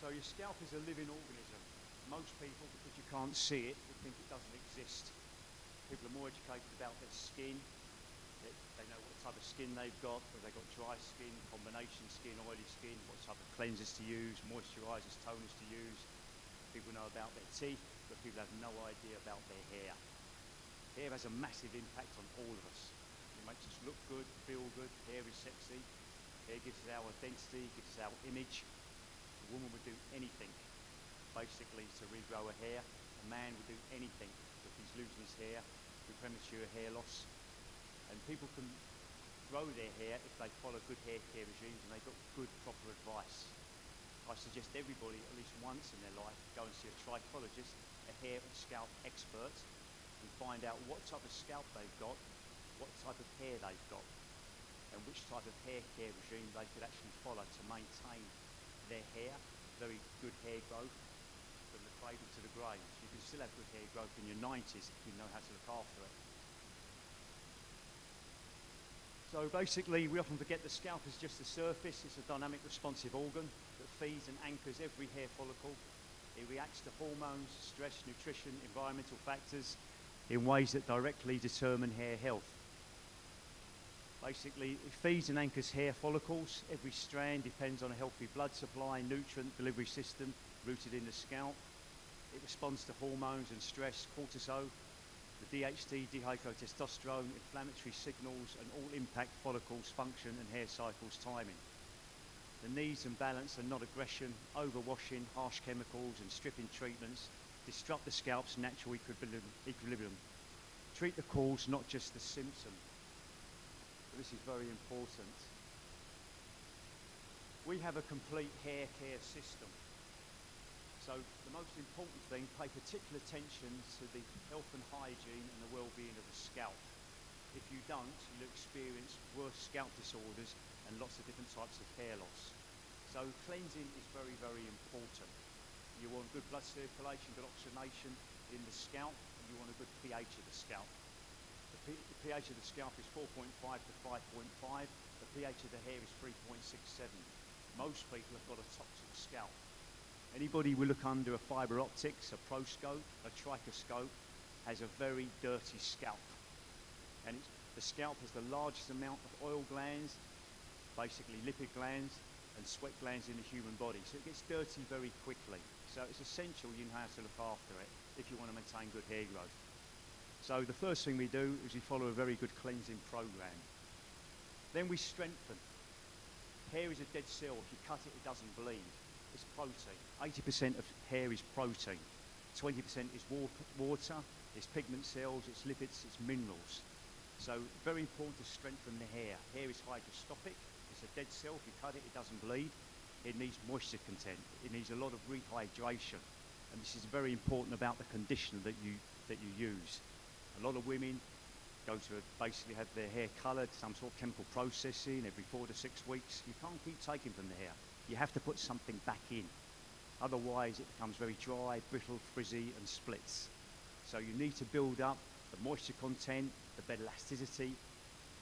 So your scalp is a living organism. Most people, because you can't see it, would think it doesn't exist. People are more educated about their skin. They know what type of skin they've got, whether they've got dry skin, combination skin, oily skin, what type of cleansers to use, moisturisers, toners to use. People know about their teeth, but people have no idea about their hair. Hair has a massive impact on all of us. It makes us look good, feel good. Hair is sexy. Hair gives us our identity, gives us our image. A woman would do anything, basically, to regrow her hair. A man would do anything if he's losing his hair through premature hair loss. And people can grow their hair if they follow good hair care regimes and they've got good, proper advice. I suggest everybody, at least once in their life, go and see a trichologist, a hair and scalp expert, and find out what type of scalp they've got, what type of hair they've got, and which type of hair care regime they could actually follow to maintain their hair, very good hair growth from the cradle to the grave. You can still have good hair growth in your 90s if you know how to look after it. So basically, we often forget the scalp is just the surface. It's a dynamic responsive organ that feeds and anchors every hair follicle. It reacts to hormones, stress, nutrition, environmental factors in ways that directly determine hair health. Basically, it feeds and anchors hair follicles. Every strand depends on a healthy blood supply, nutrient delivery system rooted in the scalp. It responds to hormones and stress, cortisol, the DHT, dihydrotestosterone, inflammatory signals, and all impact follicles' function and hair cycles' timing. The needs and balance are not aggression, overwashing, harsh chemicals, and stripping treatments disrupt the scalp's natural equilibrium. Treat the cause, not just the symptom. This is very important. We have a complete hair care system. So the most important thing, pay particular attention to the health and hygiene and the well-being of the scalp. If you don't, you'll experience worse scalp disorders and lots of different types of hair loss. So cleansing is very, very important. You want good blood circulation, good oxygenation in the scalp, and you want a good pH of the scalp. The pH of the scalp is 4.5 to 5.5. The pH of the hair is 3.67. Most people have got a toxic scalp. Anybody will look under a fibre optics, a proscope, a trichoscope, has a very dirty scalp. And the scalp has the largest amount of oil glands, basically lipid glands, and sweat glands in the human body. So it gets dirty very quickly. So it's essential you know how to look after it if you want to maintain good hair growth. So the first thing we do is we follow a very good cleansing program. Then we strengthen. Hair is a dead cell. If you cut it, it doesn't bleed. It's protein. 80% of hair is protein. 20% is water, it's pigment cells, it's lipids, it's minerals. So very important to strengthen the hair. Hair is hygroscopic. It's a dead cell. If you cut it, it doesn't bleed. It needs moisture content. It needs a lot of rehydration. And this is very important about the conditioner that you use. A lot of women go to basically have their hair coloured, some sort of chemical processing every 4 to 6 weeks. You can't keep taking from the hair. You have to put something back in. Otherwise, it becomes very dry, brittle, frizzy, and splits. So you need to build up the moisture content, the better elasticity,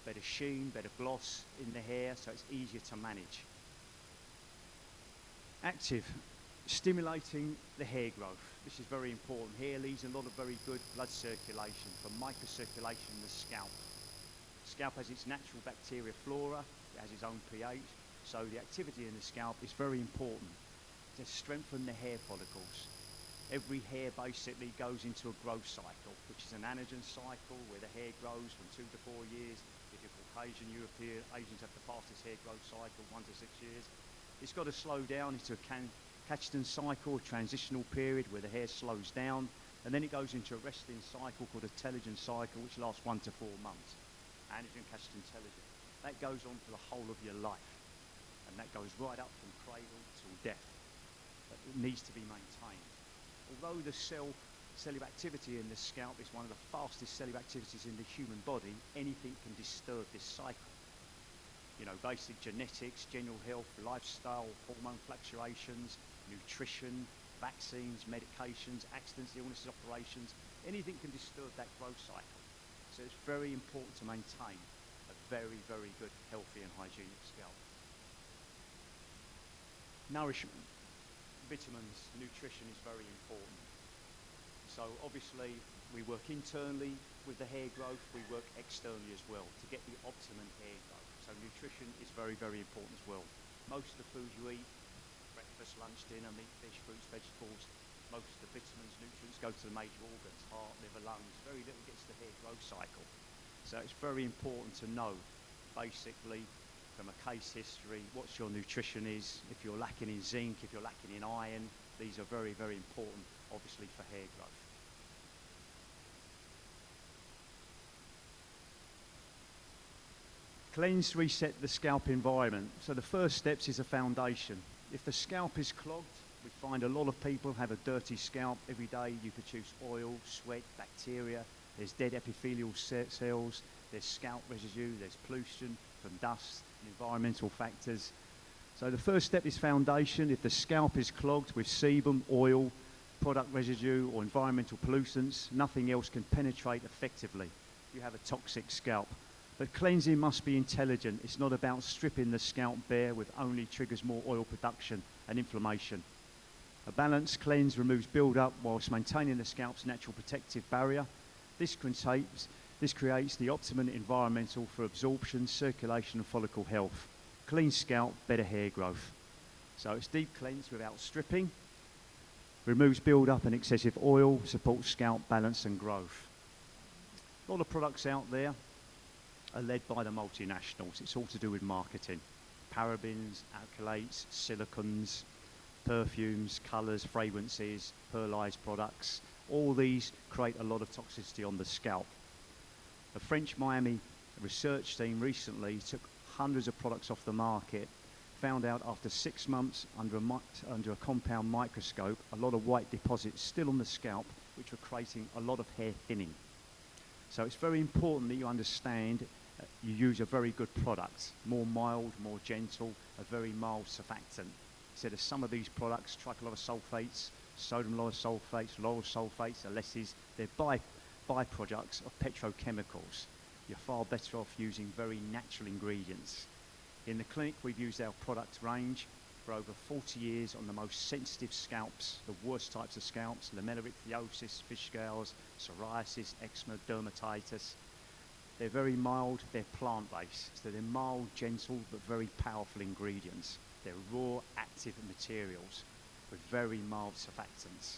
better sheen, better gloss in the hair, so it's easier to manage. Active, stimulating the hair growth. This is very important. Hair leads a lot of very good blood circulation, from microcirculation in the scalp. The scalp has its natural bacteria flora, it has its own pH, so the activity in the scalp is very important to strengthen the hair follicles. Every hair basically goes into a growth cycle, which is an anagen cycle where the hair grows from 2 to 4 years. If you're Caucasian, European, Asians have the fastest hair growth cycle, 1 to 6 years. It's got to slow down into a Caxton cycle, a transitional period where the hair slows down, and then it goes into a resting cycle called a telogen cycle, which lasts 1 to 4 months. Anagen, Caxton, telogen. That goes on for the whole of your life, and that goes right up from cradle till death. But it needs to be maintained. Although the cellular activity in the scalp is one of the fastest cellular activities in the human body, anything can disturb this cycle. You know, basic genetics, general health, lifestyle, hormone fluctuations, nutrition, vaccines, medications, accidents, illnesses, operations, anything can disturb that growth cycle. So it's very important to maintain a very, very good, healthy and hygienic scalp. Nourishment. vitamins, nutrition is very important. So obviously we work internally with the hair growth, we work externally as well to get the optimum hair growth. So nutrition is very, very important as well. Most of the food you eat, breakfast, lunch, dinner, meat, fish, fruits, vegetables, most of the vitamins, nutrients go to the major organs, heart, liver, lungs. Very little gets the hair growth cycle. So it's very important to know, basically, from a case history, what your nutrition is. If you're lacking in zinc, if you're lacking in iron, these are very, very important, obviously, for hair growth. Cleanse, reset the scalp environment. So the first steps is a foundation. If the scalp is clogged, we find a lot of people have a dirty scalp every day. You produce oil, sweat, bacteria. There's dead epithelial cells. There's scalp residue. There's pollution from dust and environmental factors. So the first step is foundation. If the scalp is clogged with sebum, oil, product residue, or environmental pollutants, nothing else can penetrate effectively. You have a toxic scalp. But cleansing must be intelligent. It's not about stripping the scalp bare, which only triggers more oil production and inflammation. A balanced cleanse removes build-up whilst maintaining the scalp's natural protective barrier. This creates the optimum environmental for absorption, circulation and follicle health. Clean scalp, better hair growth. So it's deep cleanse without stripping, removes build-up and excessive oil, supports scalp balance and growth. A lot of products out there are led by the multinationals. It's all to do with marketing. Parabens, alkylates, silicons, perfumes, colours, fragrances, pearlized products. All these create a lot of toxicity on the scalp. A French Miami research team recently took hundreds of products off the market, found out after 6 months under a compound microscope, a lot of white deposits still on the scalp, which were creating a lot of hair thinning. So it's very important that you understand you use a very good product, more mild, more gentle, a very mild surfactant. Instead of some of these products, trichlorosulfates, sodium lauryl sulfates, lauryl sulfates, alesses, they're byproducts of petrochemicals. You're far better off using very natural ingredients. In the clinic, we've used our product range for over 40 years on the most sensitive scalps, the worst types of scalps, lamellichthyosis, fish scales, psoriasis, eczema, dermatitis. They're very mild, they're plant-based, so they're mild, gentle, but very powerful ingredients. They're raw, active materials with very mild surfactants.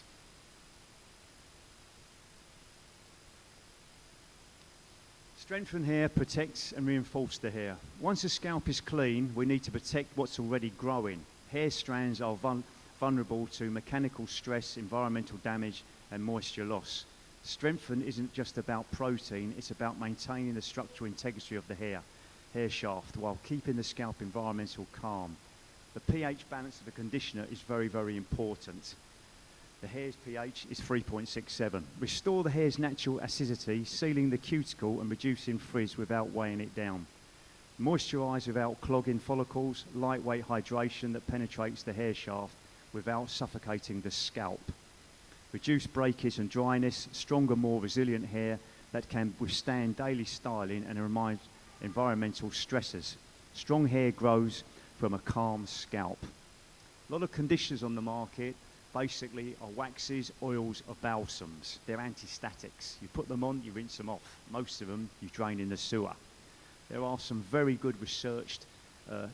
Strengthen hair, protects and reinforce the hair. Once the scalp is clean, we need to protect what's already growing. Hair strands are vulnerable to mechanical stress, environmental damage and moisture loss. Strengthen isn't just about protein, it's about maintaining the structural integrity of the hair shaft while keeping the scalp environmental calm. The pH balance of the conditioner is very, very important. The hair's pH is 3.67. Restore the hair's natural acidity, sealing the cuticle and reducing frizz without weighing it down. Moisturize without clogging follicles, lightweight hydration that penetrates the hair shaft without suffocating the scalp. Reduce breakage and dryness, stronger, more resilient hair that can withstand daily styling and environmental stresses. Strong hair grows from a calm scalp. A lot of conditioners on the market basically are waxes, oils or balsams. They're antistatics. You put them on, you rinse them off. Most of them you drain in the sewer. There are some very good researched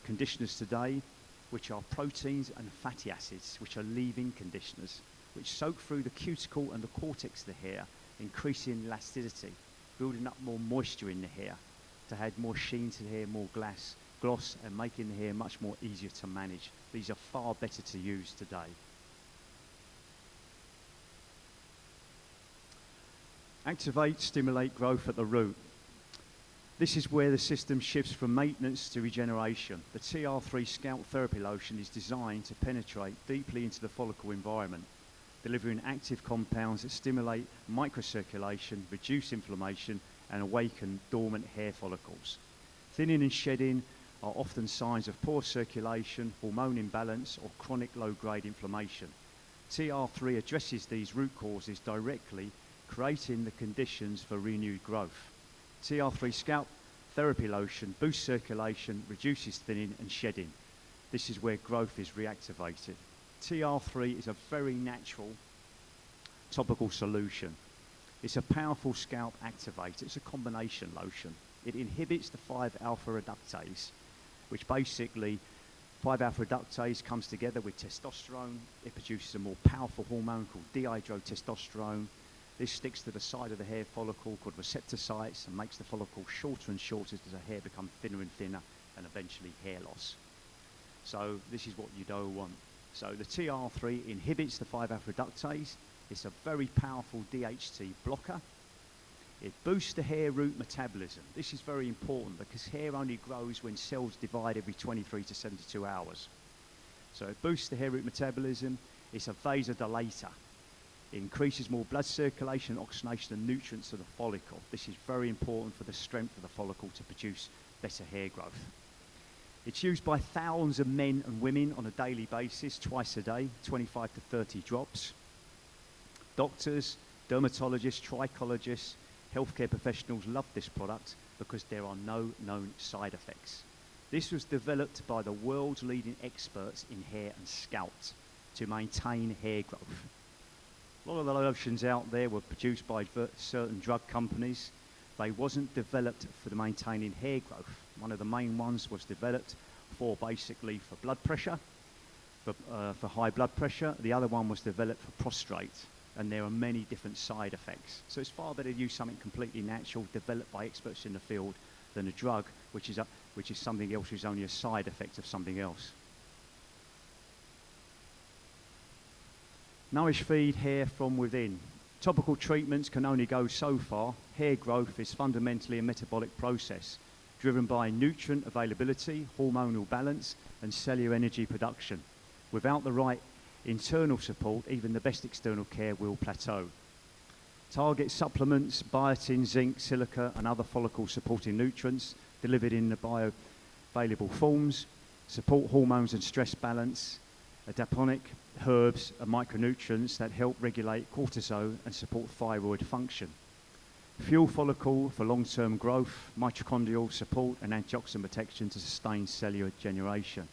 conditioners today which are proteins and fatty acids, which are leave-in conditioners, which soak through the cuticle and the cortex of the hair, increasing elasticity, building up more moisture in the hair to add more sheen to the hair, more gloss, and making the hair much more easier to manage. These are far better to use today. Activate, stimulate growth at the root. This is where the system shifts from maintenance to regeneration. The TR3 Scalp Therapy Lotion is designed to penetrate deeply into the follicle environment, delivering active compounds that stimulate microcirculation, reduce inflammation, and awaken dormant hair follicles. Thinning and shedding are often signs of poor circulation, hormone imbalance, or chronic low-grade inflammation. TR3 addresses these root causes directly, creating the conditions for renewed growth. TR3 Scalp Therapy Lotion boosts circulation, reduces thinning and shedding. This is where growth is reactivated. TR3 is a very natural topical solution. It's a powerful scalp activator. It's a combination lotion. It inhibits the 5-alpha reductase, which basically 5-alpha reductase comes together with testosterone. It produces a more powerful hormone called dihydrotestosterone. This sticks to the side of the hair follicle called receptor sites and makes the follicle shorter and shorter as the hair becomes thinner and thinner and eventually hair loss. So this is what you don't want. So the TR3 inhibits the 5-alpha reductase. It's a very powerful DHT blocker. It boosts the hair root metabolism. This is very important because hair only grows when cells divide every 23 to 72 hours. So it boosts the hair root metabolism. It's a vasodilator. It increases more blood circulation, oxygenation and nutrients to the follicle. This is very important for the strength of the follicle to produce better hair growth. It's used by thousands of men and women on a daily basis, twice a day, 25 to 30 drops. Doctors, dermatologists, trichologists, healthcare professionals love this product because there are no known side effects. This was developed by the world's leading experts in hair and scalp to maintain hair growth. A lot of the lotions out there were produced by certain drug companies. They wasn't developed for maintaining hair growth. One of the main ones was developed for basically for blood pressure, for high blood pressure. The other one was developed for prostrate. And there are many different side effects. So it's far better to use something completely natural, developed by experts in the field, than a drug, which is something else, which is only a side effect of something else. Nourish, feed hair from within. Topical treatments can only go so far. Hair growth is fundamentally a metabolic process, driven by nutrient availability, hormonal balance, and cellular energy production. Without the right internal support, even the best external care will plateau. Target supplements, biotin, zinc, silica, and other follicle-supporting nutrients delivered in the bioavailable forms, support hormones and stress balance, adaponic, herbs, and micronutrients that help regulate cortisol and support thyroid function. Fuel follicle for long-term growth, mitochondrial support, and antioxidant protection to sustain cellular generation.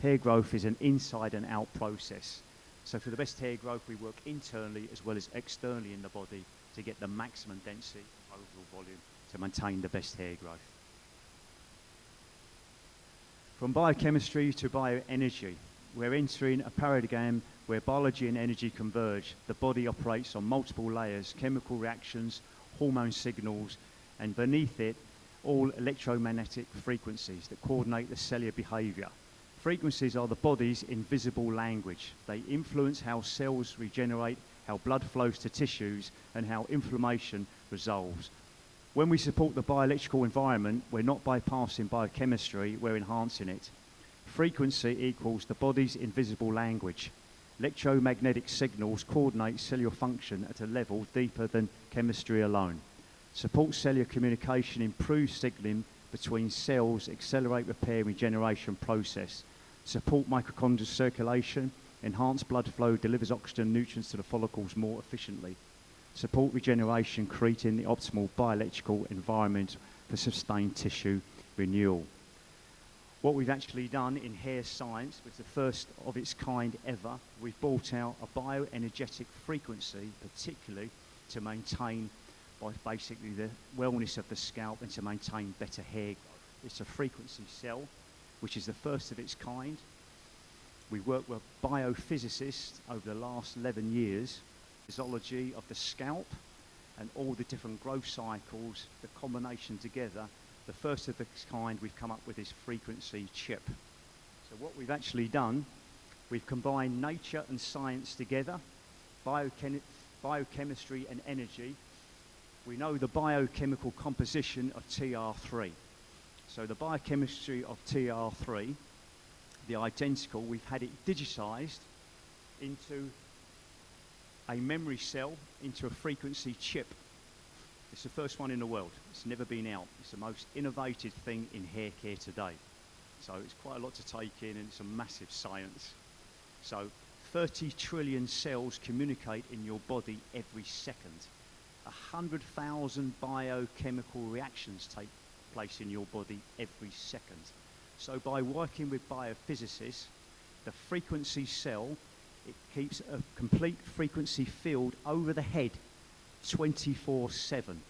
Hair growth is an inside and out process. So for the best hair growth, we work internally as well as externally in the body to get the maximum density, overall volume, to maintain the best hair growth. From biochemistry to bioenergy, we're entering a paradigm where biology and energy converge. The body operates on multiple layers, chemical reactions, hormone signals, and beneath it, all electromagnetic frequencies that coordinate the cellular behavior. Frequencies are the body's invisible language. They influence how cells regenerate, how blood flows to tissues, and how inflammation resolves. When we support the bioelectrical environment, we're not bypassing biochemistry, we're enhancing it. Frequency equals the body's invisible language. Electromagnetic signals coordinate cellular function at a level deeper than chemistry alone. Support cellular communication, improve signaling between cells, accelerate repair and regeneration process. Support mitochondrial circulation, enhance blood flow, delivers oxygen and nutrients to the follicles more efficiently. Support regeneration, creating the optimal bioelectrical environment for sustained tissue renewal. What we've actually done in hair science was the first of its kind ever. We've brought out a bioenergetic frequency, particularly to maintain basically the wellness of the scalp and to maintain better hair growth. It's a frequency cell, which is the first of its kind. We worked with biophysicists over the last 11 years, physiology of the scalp and all the different growth cycles, the combination together. The first of its kind we've come up with is frequency chip. So what we've actually done, we've combined nature and science together, biochemistry and energy. We know the biochemical composition of TR3. So the biochemistry of TR3, the identical, we've had it digitized into a memory cell, into a frequency chip. It's the first one in the world. It's never been out. It's the most innovative thing in hair care today. So it's quite a lot to take in, and it's a massive science. So 30 trillion cells communicate in your body every second. 100,000 biochemical reactions take place in your body every second. So by working with biophysicists, the frequency cell It keeps a complete frequency field over the head 24/7.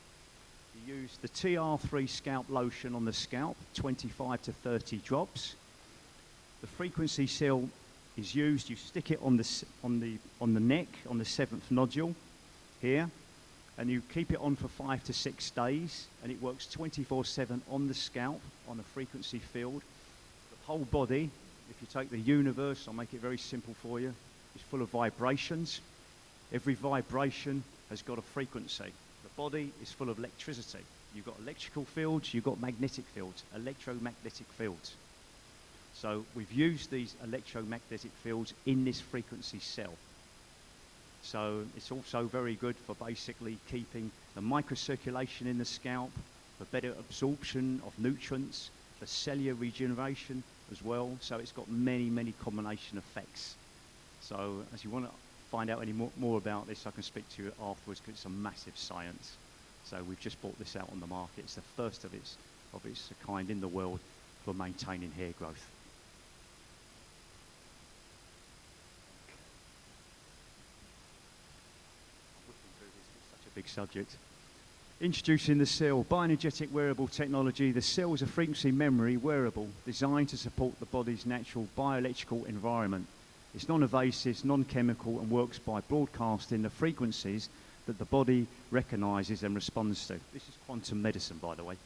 You use the TR3 scalp lotion on the scalp, 25 to 30 drops. The frequency cell is used. You stick it on the neck, on the 7th nodule here, and you keep it on for 5 to 6 days, and it works 24/7 on the scalp, on a frequency field. The whole body, if you take the universe, I'll make it very simple for you, is full of vibrations. Every vibration has got a frequency. The body is full of electricity. You've got electrical fields, you've got magnetic fields, electromagnetic fields. So we've used these electromagnetic fields in this frequency cell. So it's also very good for basically keeping the microcirculation in the scalp, for better absorption of nutrients, for cellular regeneration as well. So it's got many, many combination effects. So as you want to find out any more about this, I can speak to you afterwards, because it's a massive science. So we've just brought this out on the market. It's the first of its kind in the world for maintaining hair growth. Big subject. Introducing the cell, bioenergetic wearable technology. The cell is a frequency memory wearable designed to support the body's natural bioelectrical environment. It's non-invasive, non-chemical, and works by broadcasting the frequencies that the body recognizes and responds to. This is quantum medicine, by the way.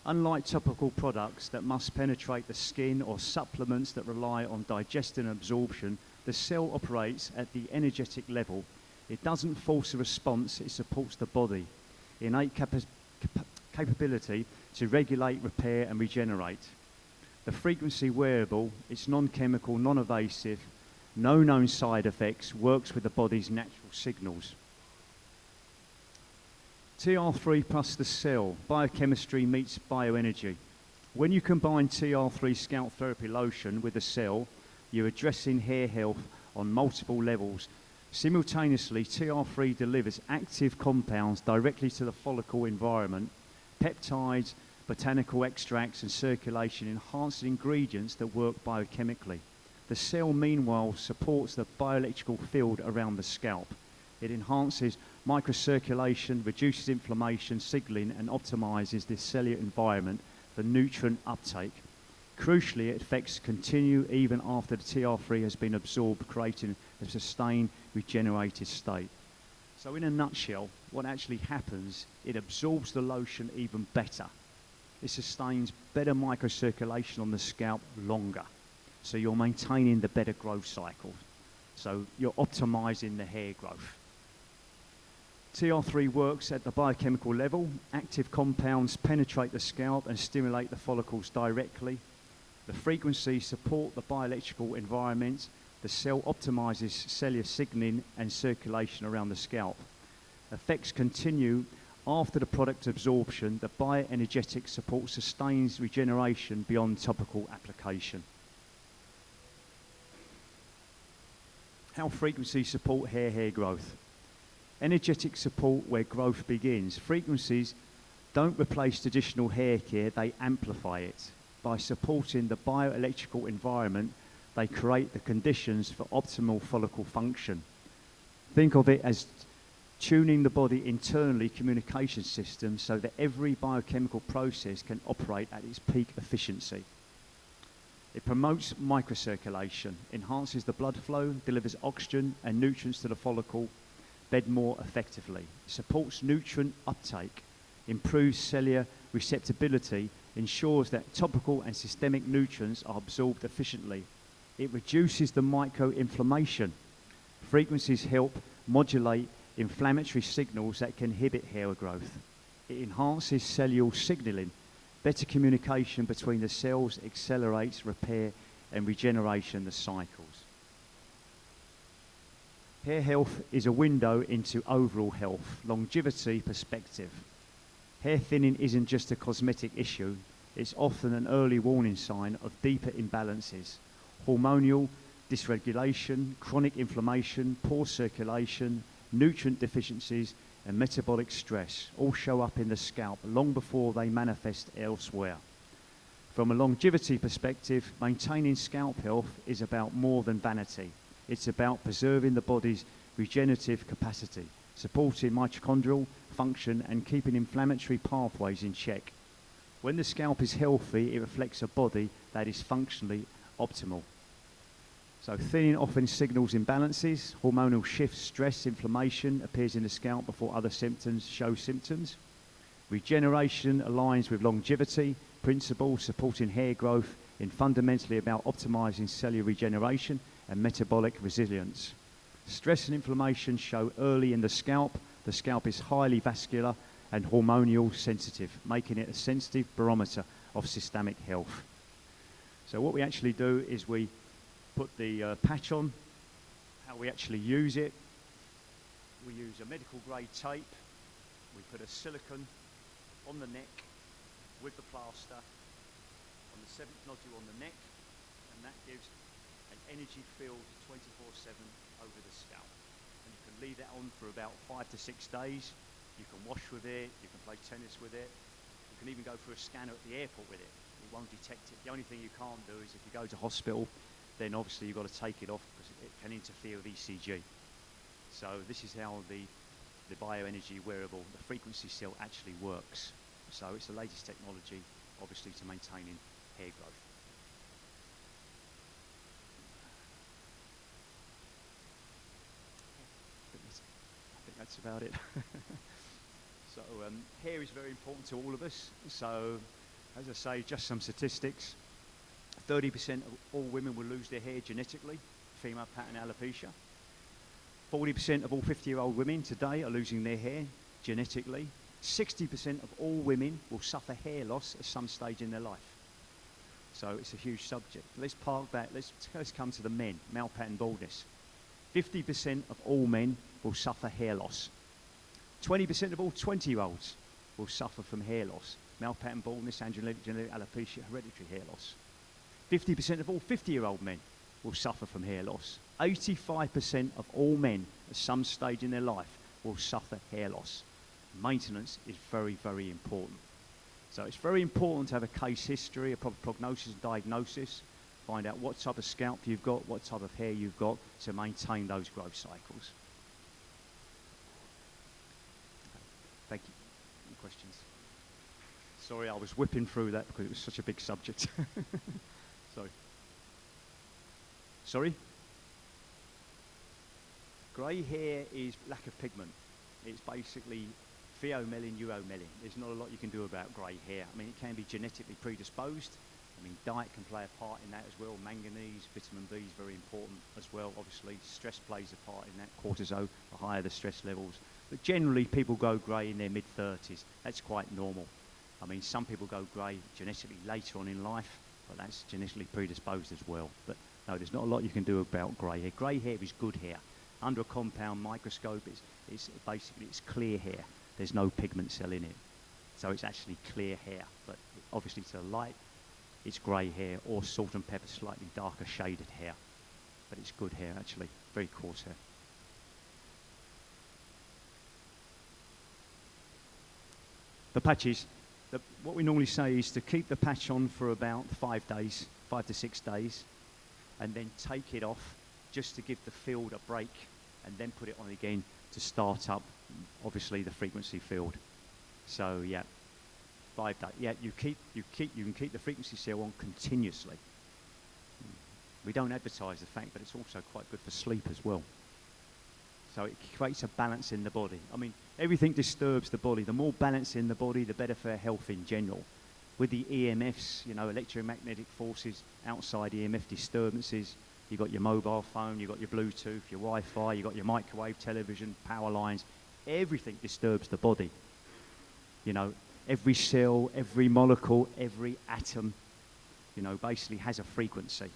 Unlike topical products that must penetrate the skin, or supplements that rely on digestion and absorption, the cell operates at the energetic level. It doesn't force a response, it supports the body. Innate capability to regulate, repair, and regenerate. The frequency wearable, it's non-chemical, non-invasive, no known side effects, works with the body's natural signals. TR3 plus the cell, biochemistry meets bioenergy. When you combine TR3 scalp therapy lotion with the cell, you're addressing hair health on multiple levels. Simultaneously, TR3 delivers active compounds directly to the follicle environment, peptides, botanical extracts, and circulation, enhancing ingredients that work biochemically. The cell, meanwhile, supports the bioelectrical field around the scalp. It enhances microcirculation, reduces inflammation, signaling, and optimizes the cellular environment for nutrient uptake. Crucially, effects continue even after the TR3 has been absorbed, creating a sustained, regenerated state. So in a nutshell, what actually happens, it absorbs the lotion even better. It sustains better microcirculation on the scalp longer. So you're maintaining the better growth cycle. So you're optimizing the hair growth. TR3 works at the biochemical level. Active compounds penetrate the scalp and stimulate the follicles directly. The frequencies support the bioelectrical environment. The cell optimizes cellular signaling and circulation around the scalp. Effects continue after the product absorption. The bioenergetic support sustains regeneration beyond topical application. How frequencies support hair growth. Energetic support where growth begins. Frequencies don't replace traditional hair care, they amplify it. By supporting the bioelectrical environment, they create the conditions for optimal follicle function. Think of it as tuning the body internally communication system so that every biochemical process can operate at its peak efficiency. It promotes microcirculation, enhances the blood flow, delivers oxygen and nutrients to the follicle bed more effectively, supports nutrient uptake, improves cellular receptibility, ensures that topical and systemic nutrients are absorbed efficiently. It reduces the microinflammation. Frequencies help modulate inflammatory signals that can inhibit hair growth. It enhances cellular signaling. Better communication between the cells accelerates repair and regeneration the cycles. Hair health is a window into overall health, longevity perspective. Hair thinning isn't just a cosmetic issue, it's often an early warning sign of deeper imbalances. Hormonal dysregulation, chronic inflammation, poor circulation, nutrient deficiencies, and metabolic stress all show up in the scalp long before they manifest elsewhere. From a longevity perspective, maintaining scalp health is about more than vanity. It's about preserving the body's regenerative capacity, supporting mitochondrial function and keeping inflammatory pathways in check. When the scalp is healthy, it reflects a body that is functionally optimal. So thinning often signals imbalances, hormonal shifts, stress, inflammation appears in the scalp before other symptoms show symptoms. Regeneration aligns with longevity principles, supporting hair growth in fundamentally about optimizing cellular regeneration and metabolic resilience. Stress and inflammation show early in the scalp. The scalp is highly vascular and hormonal sensitive, making it a sensitive barometer of systemic health. So what we actually do is we put the patch on. How we actually use it, we use a medical grade tape. We put a silicone on the neck with the plaster on the 7th nodule on the neck, and that gives an energy field 24/7 over the scalp. And you can leave that on for about 5 to 6 days. You can wash with it, you can play tennis with it, you can even go for a scanner at the airport with it. It won't detect it. The only thing you can't do is if you go to hospital, then obviously you've got to take it off because it can interfere with ECG. So this is how the bioenergy wearable, the frequency cell actually works. So it's the latest technology, obviously, to maintaining hair growth. I think that's about it. So hair is very important to all of us. So as I say, just some statistics. 30% of all women will lose their hair genetically, female pattern alopecia. 40% of all 50-year-old women today are losing their hair genetically. 60% of all women will suffer hair loss at some stage in their life. So it's a huge subject. Let's park that. Let's come to the men, male pattern baldness. 50% of all men will suffer hair loss. 20% of all 20-year-olds will suffer from hair loss. Male pattern baldness, androgenetic alopecia, hereditary hair loss. 50% of all 50-year-old men will suffer from hair loss. 85% of all men at some stage in their life will suffer hair loss. Maintenance is very, very important. So it's very important to have a case history, a proper prognosis and diagnosis, find out what type of scalp you've got, what type of hair you've got to maintain those growth cycles. Thank you. Any questions? Sorry, I was whipping through that because it was such a big subject. Sorry. Sorry? Grey hair is lack of pigment. It's basically pheomelin, uromelin. There's not a lot you can do about grey hair. I mean, it can be genetically predisposed. I mean, diet can play a part in that as well. Manganese, vitamin B is very important as well. Obviously, stress plays a part in that. Cortisol, the higher the stress levels. But generally, people go grey in their mid-30s. That's quite normal. I mean, some people go grey genetically later on in life, but that's genetically predisposed as well. But no, there's not a lot you can do about grey hair. Grey hair is good hair. Under a compound microscope, it's basically clear hair. There's no pigment cell in it. So it's actually clear hair. But obviously to the light, it's grey hair or salt and pepper, slightly darker shaded hair. But it's good hair, actually. Very coarse hair. The patches. What we normally say is to keep the patch on for about 5 days, 5 to 6 days, and then take it off just to give the field a break, and then put it on again to start up, obviously, the frequency field. So yeah, 5 days. Yeah, you can keep the frequency cell on continuously. We don't advertise the fact, but it's also quite good for sleep as well. So it creates a balance in the body. I mean, everything disturbs the body. The more balance in the body, the better for health in general. With the EMFs, you know, electromagnetic forces, outside EMF disturbances, you've got your mobile phone, you've got your Bluetooth, your Wi-Fi, you've got your microwave, television, power lines. Everything disturbs the body. You know, every cell, every molecule, every atom, you know, basically has a frequency.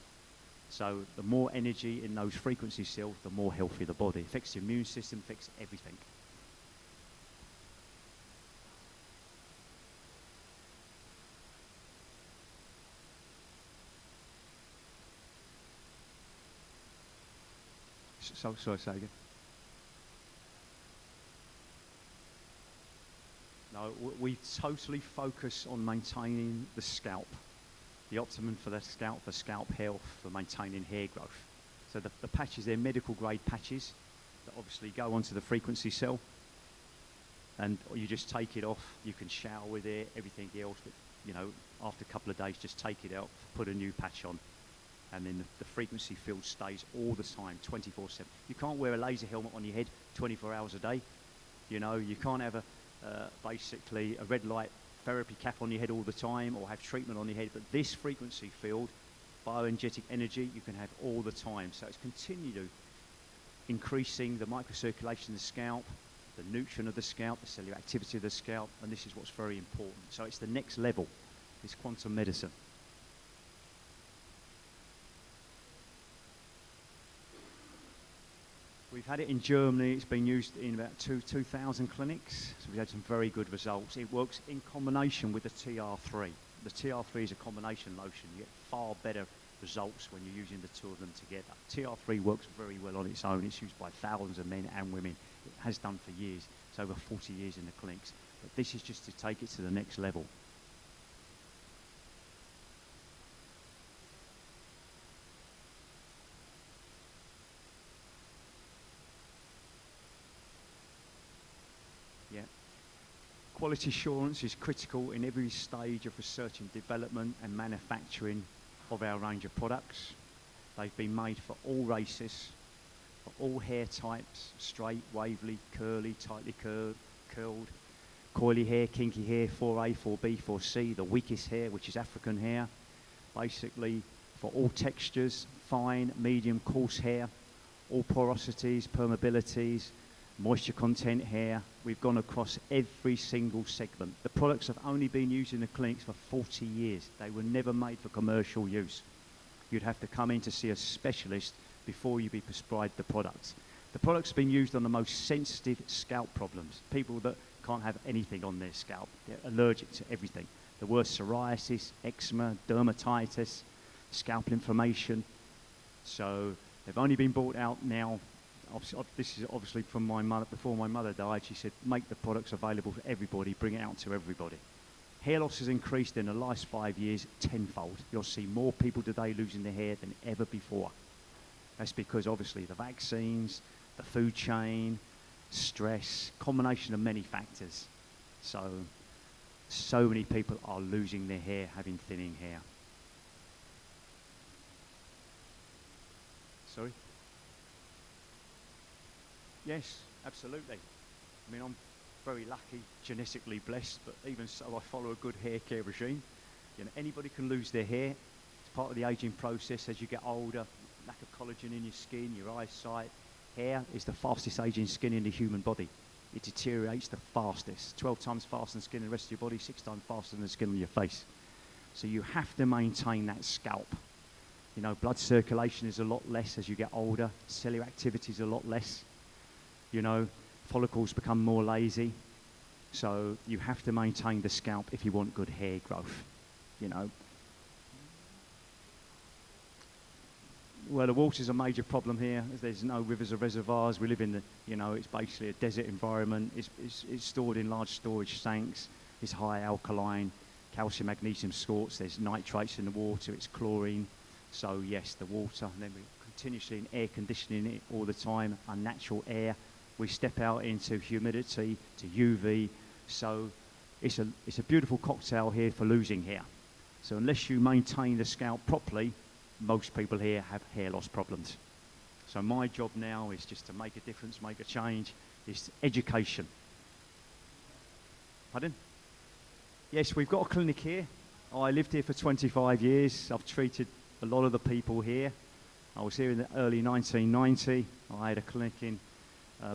So the more energy in those frequency cells, the more healthy the body. It affects the immune system, affects everything. Sorry, say again. No, we totally focus on maintaining the scalp, the optimum for the scalp health, for maintaining hair growth. So the patches, they're medical grade patches that obviously go onto the frequency cell, and you just take it off. You can shower with it, everything else, but you know, after a couple of days, just take it out, put a new patch on, and then the frequency field stays all the time, 24/7. You can't wear a laser helmet on your head 24 hours a day. You know, you can't have basically a red light therapy cap on your head all the time, or have treatment on your head. But this frequency field, bioenergetic energy, you can have all the time. So it's continued increasing the microcirculation of the scalp, the nutrient of the scalp, the cellular activity of the scalp, and this is what's very important. So it's the next level, it's quantum medicine. We've had it in Germany. It's been used in about 2,000 clinics. So we've had some very good results. It works in combination with the TR3. The TR3 is a combination lotion. You get far better results when you're using the two of them together. TR3 works very well on its own. It's used by thousands of men and women. It has done for years. It's over 40 years in the clinics. But this is just to take it to the next level. Yeah. Quality assurance is critical in every stage of research and development and manufacturing of our range of products. They've been made for all races, for all hair types, straight, wavy, curly, tightly curled, coily hair, kinky hair, 4A, 4B, 4C, the weakest hair, which is African hair, basically for all textures, fine, medium, coarse hair, all porosities, permeabilities, moisture content hair. We've gone across every single segment. The products have only been used in the clinics for 40 years. They were never made for commercial use. You'd have to come in to see a specialist before you be prescribed the products. The products have been used on the most sensitive scalp problems, people that can't have anything on their scalp. They're allergic to everything. The worst: psoriasis, eczema, dermatitis, scalp inflammation. So they've only been brought out now. This is obviously from my mother. Before my mother died, she said, make the products available for everybody, bring it out to everybody. Hair loss has increased in the last 5 years tenfold. You'll see more people today losing their hair than ever before. That's because obviously the vaccines, the food chain, stress, combination of many factors. So many people are losing their hair, having thinning hair. Sorry? Yes, absolutely. I mean, I'm very lucky, genetically blessed, but even so, I follow a good hair care regime. You know, anybody can lose their hair. It's part of the aging process as you get older. Lack of collagen in your skin, your eyesight. Hair is the fastest aging skin in the human body. It deteriorates the fastest. 12 times faster than skin in the rest of your body, 6 times faster than the skin on your face. So you have to maintain that scalp. You know, blood circulation is a lot less as you get older. Cellular activity is a lot less. You know, follicles become more lazy. So you have to maintain the scalp if you want good hair growth, you know. Well, the water's a major problem here. There's no rivers or reservoirs. We live in the, you know, it's basically a desert environment. It's stored in large storage tanks. It's high alkaline, calcium, magnesium salts. There's nitrates in the water. It's chlorine. So yes, the water. And then we're continuously in air conditioning it all the time, unnatural air. We step out into humidity, to UV. So it's a beautiful cocktail here for losing hair. So unless you maintain the scalp properly, most people here have hair loss problems. So my job now is just to make a difference, make a change. It's education. Pardon? Yes, we've got a clinic here. I lived here for 25 years. I've treated a lot of the people here. I was here in the early 1990. I had a clinic in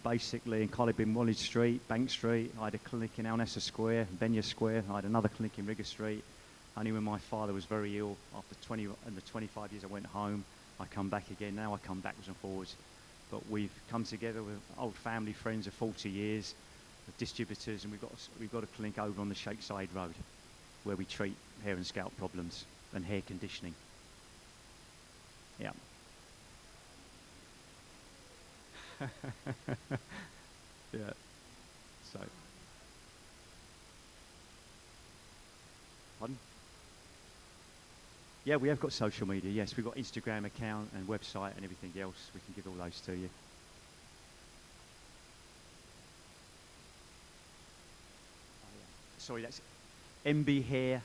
basically in Collibin Wallis Street, Bank Street. I had a clinic in El Nessa Square, Benya Square. I had another clinic in Rigger Street. Only when my father was very ill, after 25 years I went home. I come back again. Now I come backwards and forwards. But we've come together with old family friends of 40 years, the distributors, and we've got a clinic over on the Shakeside Road where we treat hair and scalp problems and hair conditioning. Yeah. Yeah. So. Pardon? Yeah, we have got social media, yes. We've got Instagram account and website and everything else. We can give all those to you. Sorry, that's mbhair.uae.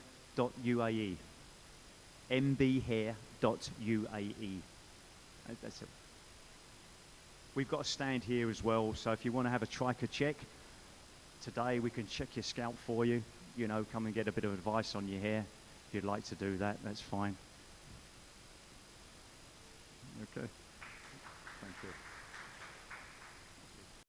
mbhair.uae. That's it. We've got a stand here as well, so if you want to have a trichor check, today we can check your scalp for you. You know, come and get a bit of advice on your hair. If you'd like to do that, that's fine. Okay. Thank you.